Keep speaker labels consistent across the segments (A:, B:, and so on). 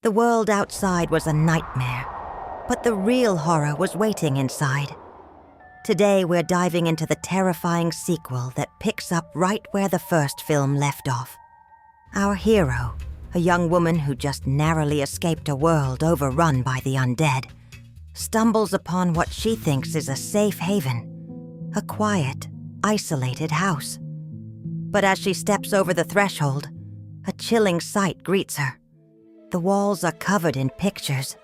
A: The world outside was a nightmare, but the real horror was waiting inside. Today we're diving into the terrifying sequel that picks up right where the first film left off. Our hero, a young woman who just narrowly escaped a world overrun by the undead, stumbles upon what she thinks is a safe haven, a quiet, isolated house. But as she steps over the threshold, a chilling sight greets her. The walls are covered in pictures,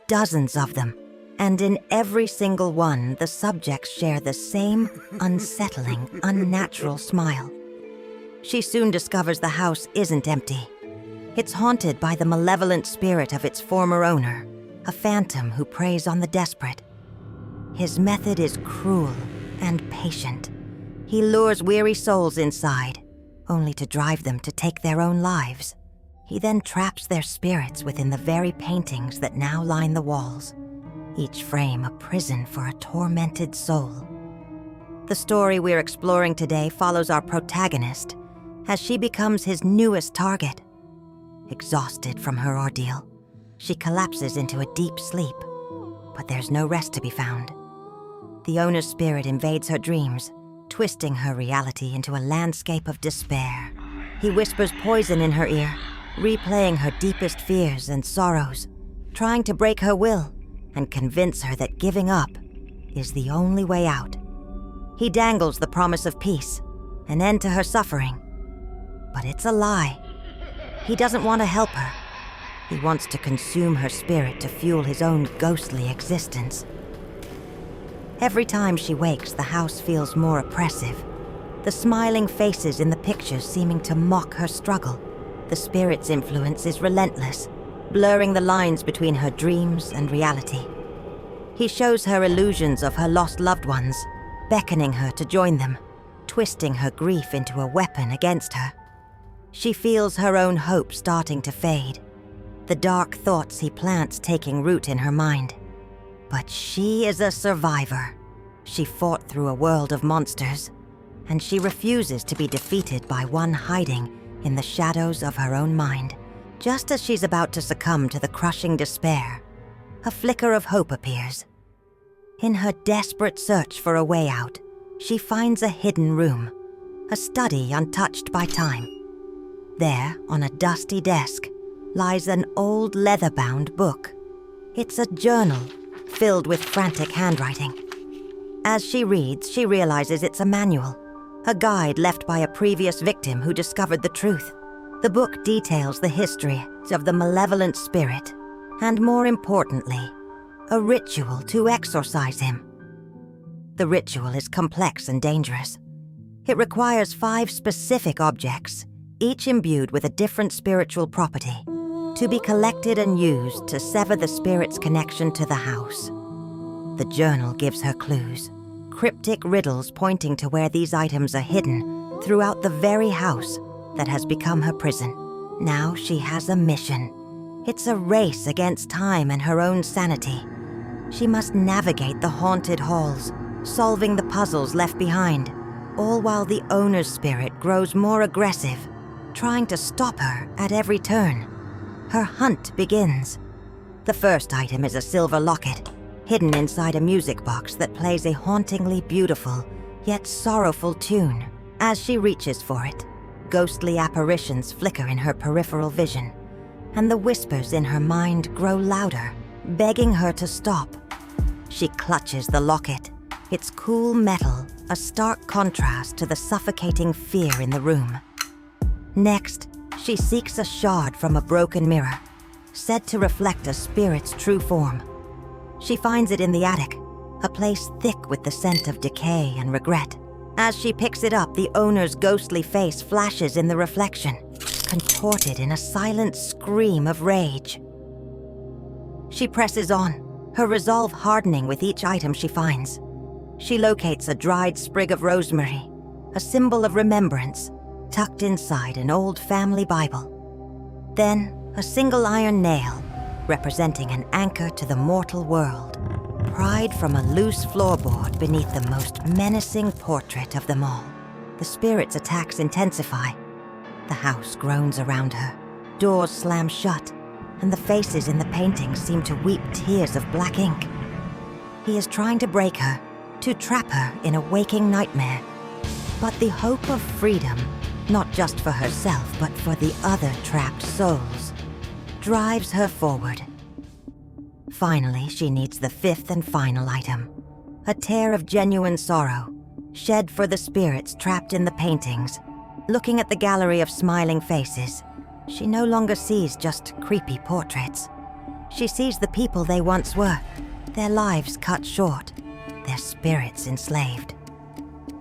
A: dozens of them, and in every single one, the subjects share the same unsettling, unnatural smile. She soon discovers the house isn't empty. It's haunted by the malevolent spirit of its former owner, a phantom who preys on the desperate. His method is cruel and patient. He lures weary souls inside, only to drive them to take their own lives. He then traps their spirits within the very paintings that now line the walls, each frame a prison for a tormented soul. The story we're exploring today follows our protagonist as she becomes his newest target. Exhausted from her ordeal, she collapses into a deep sleep, but there's no rest to be found. The owner's spirit invades her dreams, twisting her reality into a landscape of despair. He whispers poison in her ear, replaying her deepest fears and sorrows, trying to break her will and convince her that giving up is the only way out. He dangles the promise of peace, an end to her suffering. But it's a lie. He doesn't want to help her. He wants to consume her spirit to fuel his own ghostly existence. Every time she wakes, the house feels more oppressive, the smiling faces in the pictures seeming to mock her struggle. The spirit's influence is relentless, blurring the lines between her dreams and reality. He shows her illusions of her lost loved ones, beckoning her to join them, twisting her grief into a weapon against her. She feels her own hope starting to fade, the dark thoughts he plants taking root in her mind. But she is a survivor. She fought through a world of monsters, and she refuses to be defeated by one hiding in the shadows of her own mind. Just as she's about to succumb to the crushing despair, a flicker of hope appears. In her desperate search for a way out, she finds a hidden room, a study untouched by time. There, on a dusty desk, lies an old leather-bound book. It's a journal filled with frantic handwriting. As she reads, she realizes it's a manual, a guide left by a previous victim who discovered the truth. The book details the history of the malevolent spirit, and more importantly, a ritual to exorcise him. The ritual is complex and dangerous. It requires 5 specific objects, each imbued with a different spiritual property, to be collected and used to sever the spirit's connection to the house. The journal gives her clues, cryptic riddles pointing to where these items are hidden throughout the very house that has become her prison. Now she has a mission. It's a race against time and her own sanity. She must navigate the haunted halls, solving the puzzles left behind, all while the owner's spirit grows more aggressive, trying to stop her at every turn. Her hunt begins. The first item is a silver locket, hidden inside a music box that plays a hauntingly beautiful, yet sorrowful tune. As she reaches for it, ghostly apparitions flicker in her peripheral vision, and the whispers in her mind grow louder, begging her to stop. She clutches the locket, its cool metal a stark contrast to the suffocating fear in the room. Next, she seeks a shard from a broken mirror, said to reflect a spirit's true form. She finds it in the attic, a place thick with the scent of decay and regret. As she picks it up, the owner's ghostly face flashes in the reflection, contorted in a silent scream of rage. She presses on, her resolve hardening with each item she finds. She locates a dried sprig of rosemary, a symbol of remembrance, tucked inside an old family Bible. Then, a single iron nail, representing an anchor to the mortal world, pried from a loose floorboard beneath the most menacing portrait of them all. The spirit's attacks intensify. The house groans around her, doors slam shut, and the faces in the paintings seem to weep tears of black ink. He is trying to break her, to trap her in a waking nightmare. But the hope of freedom, not just for herself but for the other trapped souls, drives her forward. Finally, she needs the fifth and final item, a tear of genuine sorrow, shed for the spirits trapped in the paintings. Looking at the gallery of smiling faces, she no longer sees just creepy portraits. She sees the people they once were, their lives cut short, their spirits enslaved.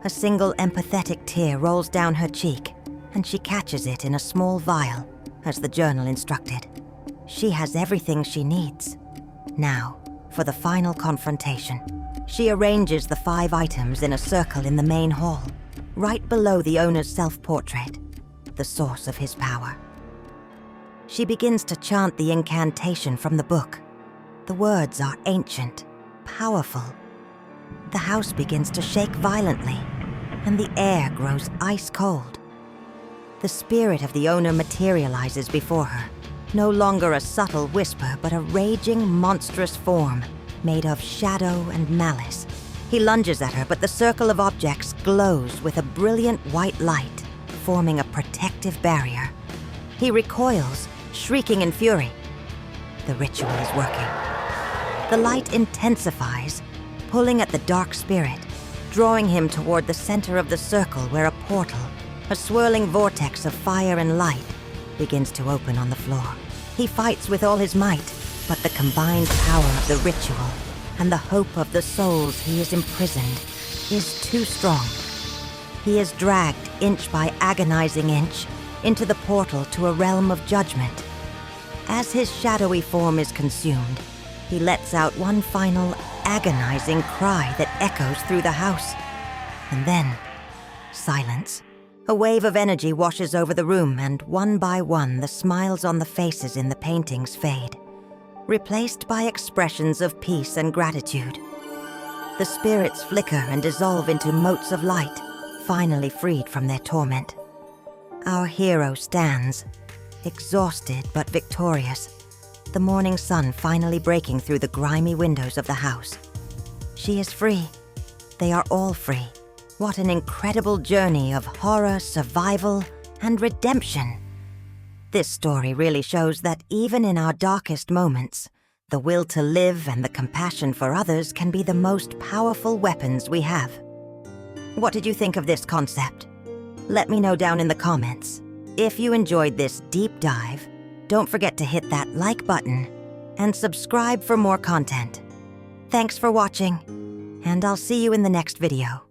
A: A single empathetic tear rolls down her cheek, and she catches it in a small vial, as the journal instructed. She has everything she needs. Now, for the final confrontation. She arranges the 5 items in a circle in the main hall, right below the owner's self-portrait, the source of his power. She begins to chant the incantation from the book. The words are ancient, powerful. The house begins to shake violently, and the air grows ice cold. The spirit of the owner materializes before her, no longer a subtle whisper, but a raging, monstrous form made of shadow and malice. He lunges at her, but the circle of objects glows with a brilliant white light, forming a protective barrier. He recoils, shrieking in fury. The ritual is working. The light intensifies, pulling at the dark spirit, drawing him toward the center of the circle where a portal, a swirling vortex of fire and light, begins to open on the floor. He fights with all his might, but the combined power of the ritual and the hope of the souls he is imprisoned is too strong. He is dragged inch by agonizing inch into the portal to a realm of judgment. As his shadowy form is consumed, he lets out one final agonizing cry that echoes through the house. And then, silence. A wave of energy washes over the room, and one by one the smiles on the faces in the paintings fade, replaced by expressions of peace and gratitude. The spirits flicker and dissolve into motes of light, finally freed from their torment. Our hero stands, exhausted but victorious, the morning sun finally breaking through the grimy windows of the house. She is free. They are all free. What an incredible journey of horror, survival, and redemption. This story really shows that even in our darkest moments, the will to live and the compassion for others can be the most powerful weapons we have. What did you think of this concept? Let me know down in the comments. If you enjoyed this deep dive, don't forget to hit that like button and subscribe for more content. Thanks for watching, and I'll see you in the next video.